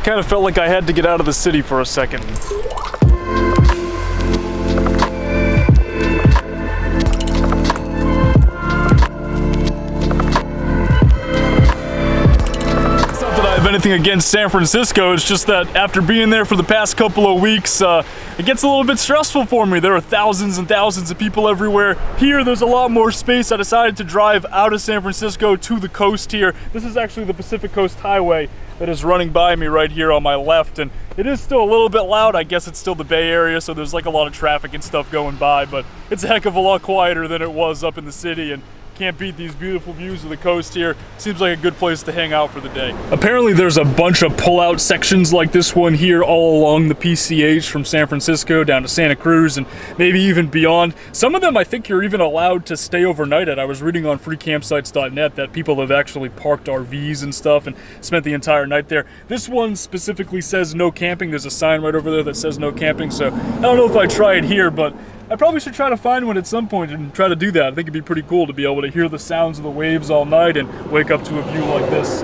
Kind of felt like I had to get out of the city for a second. Anything against San Francisco, it's just that after being there for the past couple of weeks, it gets a little bit stressful for me. There are thousands and thousands of people everywhere. Here, there's a lot more space. I decided to drive out of San Francisco to the coast here. This is actually the Pacific Coast Highway that is running by me right here on my left, and it is still a little bit loud. I guess it's still the Bay Area, so there's like a lot of traffic and stuff going by, but it's a heck of a lot quieter than it was up in the city, and can't beat these beautiful views of the coast here. Seems like a good place to hang out for the day. Apparently there's a bunch of pull-out sections like this one here all along the PCH from San Francisco down to Santa Cruz and maybe even beyond. Some of them I think you're even allowed to stay overnight at. I was reading on freecampsites.net that people have actually parked RVs and stuff and spent the entire night there. This one specifically says no camping. There's a sign right over there that says no camping, so I don't know if I try it here, but I probably should try to find one at some point and try to do that. I think it'd be pretty cool to be able to hear the sounds of the waves all night and wake up to a view like this.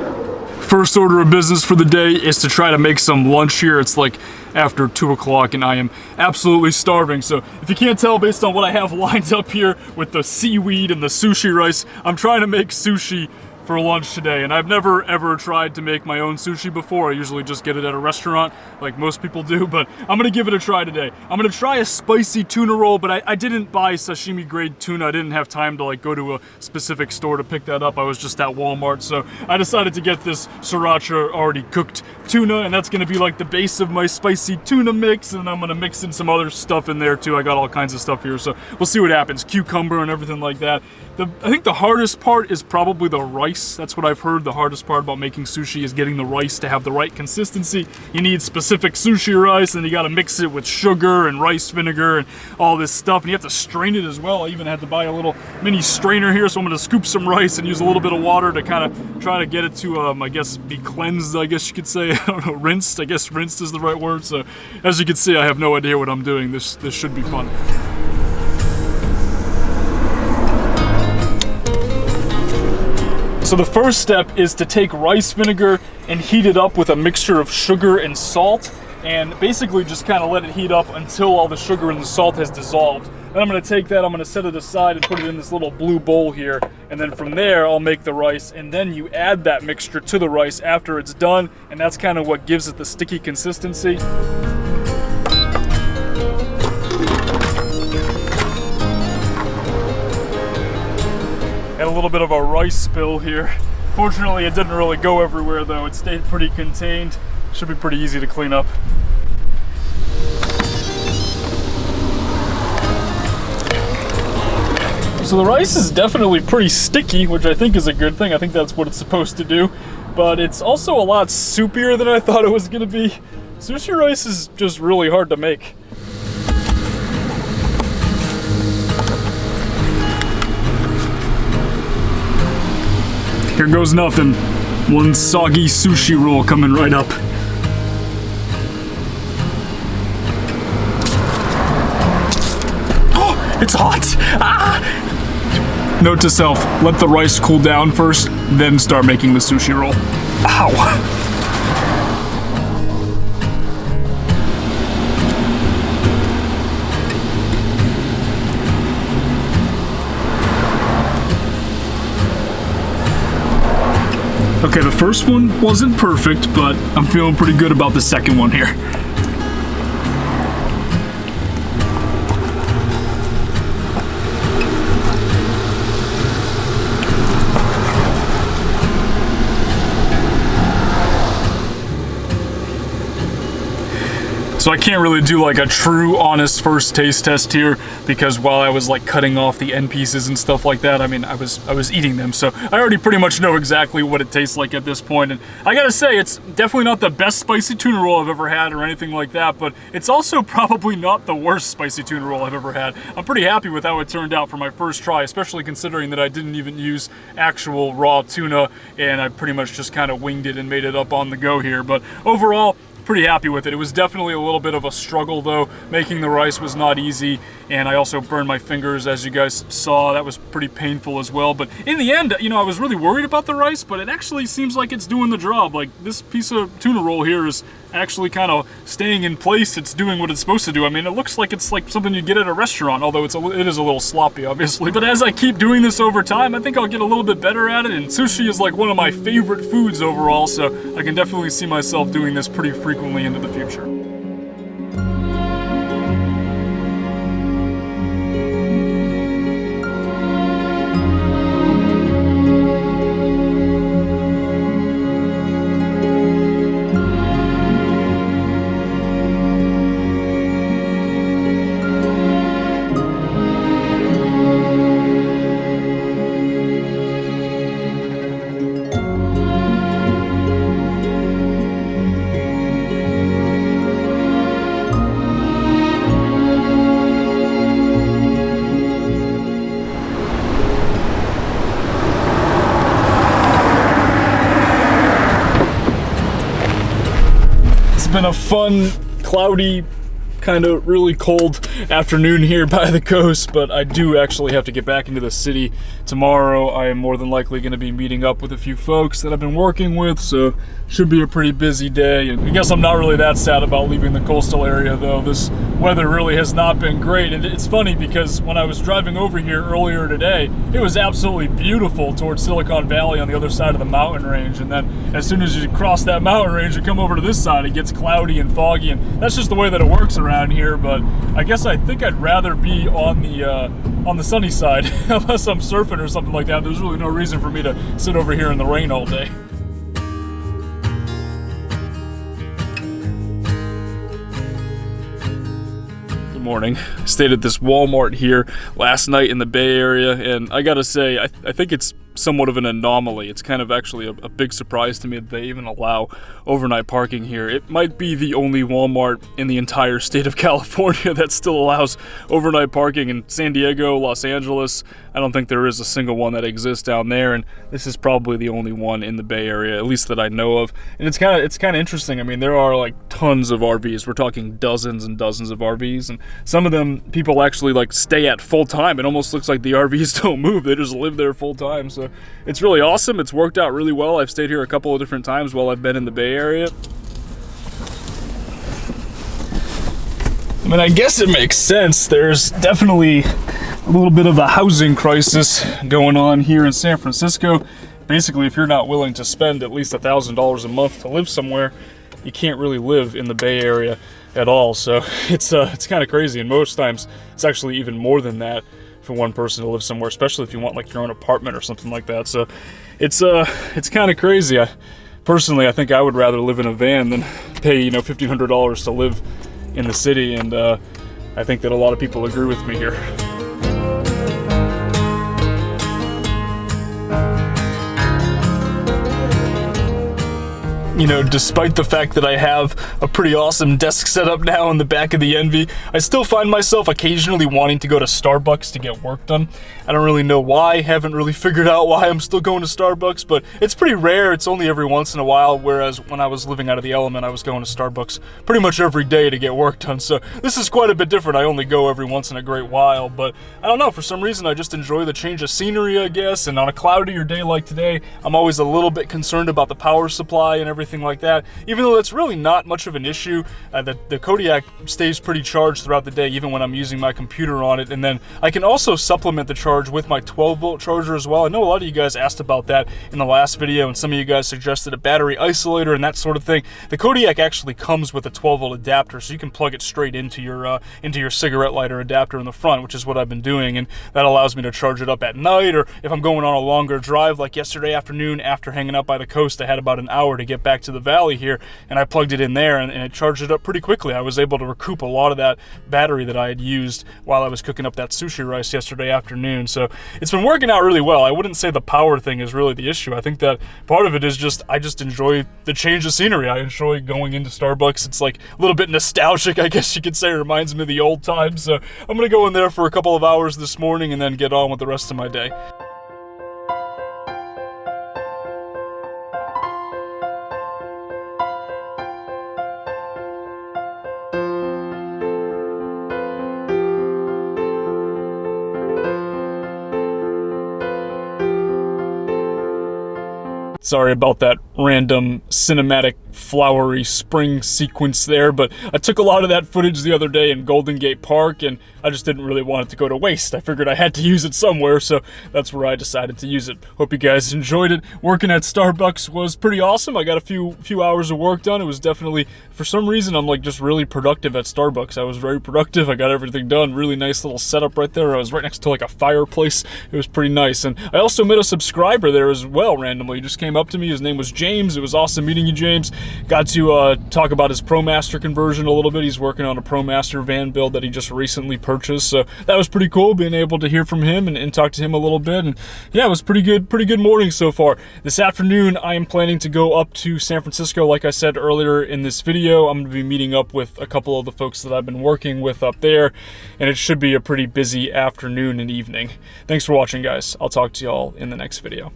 First order of business for the day is to try to make some lunch here. It's like after 2 o'clock and I am absolutely starving. So if you can't tell based on what I have lined up here with the seaweed and the sushi rice, I'm trying to make sushi for lunch today, and I've never ever tried to make my own sushi before. I usually just get it at a restaurant like most people do, but I'm gonna give it a try today. I'm gonna try a spicy tuna roll, but I didn't buy sashimi grade tuna. I didn't have time to like go to a specific store to pick that up. I was just at Walmart, so I decided to get this sriracha already cooked tuna, and that's gonna be like the base of my spicy tuna mix, and I'm gonna mix in some other stuff in there too. I got all kinds of stuff here, so we'll see what happens. Cucumber and everything like that. I think the hardest part is probably the rice. That's what I've heard. The hardest part about making sushi is getting the rice to have the right consistency. You need specific sushi rice, and you gotta mix it with sugar and rice vinegar and all this stuff, and you have to strain it as well. I even had to buy a little mini strainer here, so I'm gonna scoop some rice and use a little bit of water to kind of try to get it to, I guess, be cleansed, I guess you could say. I don't know, rinsed. I guess rinsed is the right word. So as you can see, I have no idea what I'm doing. This should be fun. So the first step is to take rice vinegar and heat it up with a mixture of sugar and salt, and basically just kind of let it heat up until all the sugar and the salt has dissolved. Then I'm going to take that, I'm going to set it aside and put it in this little blue bowl here, and then from there I'll make the rice, and then you add that mixture to the rice after it's done, and that's kind of what gives it the sticky consistency. And a little bit of a rice spill here. Fortunately, it didn't really go everywhere though. It stayed pretty contained. Should be pretty easy to clean up. So the rice is definitely pretty sticky, which I think is a good thing. I think that's what it's supposed to do. But it's also a lot soupier than I thought it was gonna be. Sushi rice is just really hard to make. Here goes nothing. One soggy sushi roll coming right up. Oh, it's hot! Ah! Note to self, let the rice cool down first, then start making the sushi roll. Ow! Okay, the first one wasn't perfect, but I'm feeling pretty good about the second one here. So I can't really do like a true honest first taste test here, because while I was like cutting off the end pieces and stuff like that, I mean, I was eating them, so I already pretty much know exactly what it tastes like at this point. And I gotta say, it's definitely not the best spicy tuna roll I've ever had or anything like that, but it's also probably not the worst spicy tuna roll I've ever had. I'm pretty happy with how it turned out for my first try, especially considering that I didn't even use actual raw tuna, and I pretty much just kind of winged it and made it up on the go here. But overall, pretty happy with it. It was definitely a little bit of a struggle though. Making the rice was not easy, and I also burned my fingers, as you guys saw. That was pretty painful as well. But in the end, you know, I was really worried about the rice, but it actually seems like it's doing the job. Like, this piece of tuna roll here is actually kind of staying in place. It's doing what it's supposed to do. I mean, it looks like it's like something you get at a restaurant, although it is a little sloppy, obviously. But as I keep doing this over time, I think I'll get a little bit better at it, and sushi is like one of my favorite foods overall, so I can definitely see myself doing this pretty frequently into the future. It's been a fun, cloudy, kind of really cold afternoon here by the coast, but I do actually have to get back into the city tomorrow. I am more than likely going to be meeting up with a few folks that I've been working with, so should be a pretty busy day. And I guess I'm not really that sad about leaving the coastal area though. This weather really has not been great, and it's funny because when I was driving over here earlier today, it was absolutely beautiful towards Silicon Valley on the other side of the mountain range, and then as soon as you cross that mountain range and come over to this side, it gets cloudy and foggy, and that's just the way that it works around here. But I guess I think I'd rather be on the sunny side unless I'm surfing or something like that. There's really no reason for me to sit over here in the rain all day. Good morning. I stayed at this Walmart here last night in the Bay Area, and I gotta say, I think it's somewhat of an anomaly. It's kind of actually a big surprise to me that they even allow overnight parking here. It might be the only Walmart in the entire state of California that still allows overnight parking. In San Diego, Los Angeles, I don't think there is a single one that exists down there, and this is probably the only one in the Bay Area, at least that I know of. And it's kind of interesting. I mean, there are like tons of RVs. We're talking dozens and dozens of RVs, and some of them people actually like stay at full time. It almost looks like the RVs don't move. They just live there full time. So it's really awesome. It's worked out really well. I've stayed here a couple of different times while I've been in the Bay Area. I mean, I guess it makes sense. There's definitely a little bit of a housing crisis going on here in San Francisco. Basically, if you're not willing to spend at least $1,000 a month to live somewhere, you can't really live in the Bay Area at all. So it's kind of crazy, and most times it's actually even more than that for one person to live somewhere, especially if you want like your own apartment or something like that. So it's kind of crazy. Personally, I think I would rather live in a van than pay, you know, $1,500 to live in the city, and I think that a lot of people agree with me here. You know, despite the fact that I have a pretty awesome desk setup now in the back of the Envy, I still find myself occasionally wanting to go to Starbucks to get work done. I don't really know why, haven't really figured out why I'm still going to Starbucks, but it's pretty rare. It's only every once in a while, whereas when I was living out of the element, I was going to Starbucks pretty much every day to get work done. So this is quite a bit different. I only go every once in a great while, but I don't know, for some reason I just enjoy the change of scenery, I guess, and on a cloudier day like today, I'm always a little bit concerned about the power supply and everything like that, even though it's really not much of an issue. The Kodiak stays pretty charged throughout the day, even when I'm using my computer on it, and then I can also supplement the charge with my 12-volt charger as well. I know a lot of you guys asked about that in the last video, and some of you guys suggested a battery isolator and that sort of thing. The Kodiak actually comes with a 12-volt adapter, so you can plug it straight into your cigarette lighter adapter in the front, which is what I've been doing, and that allows me to charge it up at night, or if I'm going on a longer drive, like yesterday afternoon after hanging out by the coast. I had about an hour to get back to the valley here, and I plugged it in there, and it charged it up pretty quickly. I was able to recoup a lot of that battery that I had used while I was cooking up that sushi rice yesterday afternoon. So it's been working out really well. I wouldn't say the power thing is really the issue. I think that part of it is just I just enjoy the change of scenery. I enjoy going into Starbucks. It's like a little bit nostalgic, I guess you could say. It reminds me of the old times. So I'm gonna go in there for a couple of hours this morning and then get on with the rest of my day. Sorry about that random cinematic flowery spring sequence there, but I took a lot of that footage the other day in Golden Gate Park, and I just didn't really want it to go to waste. I figured I had to use it somewhere, so that's where I decided to use it. Hope you guys enjoyed it. Working at Starbucks was pretty awesome. I got a few hours of work done. It was definitely, for some reason, I'm like just really productive at Starbucks. I was very productive. I got everything done. Really nice little setup right there. I was right next to like a fireplace. It was pretty nice. And I also met a subscriber there as well randomly. He just came up to me. His name was James. It was awesome meeting you, James. Got to talk about his ProMaster conversion a little bit. He's working on a ProMaster van build that he just recently purchased. So that was pretty cool, being able to hear from him and talk to him a little bit. And yeah, it was pretty good morning so far. This afternoon, I am planning to go up to San Francisco. Like I said earlier in this video, I'm going to be meeting up with a couple of the folks that I've been working with up there, and it should be a pretty busy afternoon and evening. Thanks for watching, guys. I'll talk to y'all in the next video.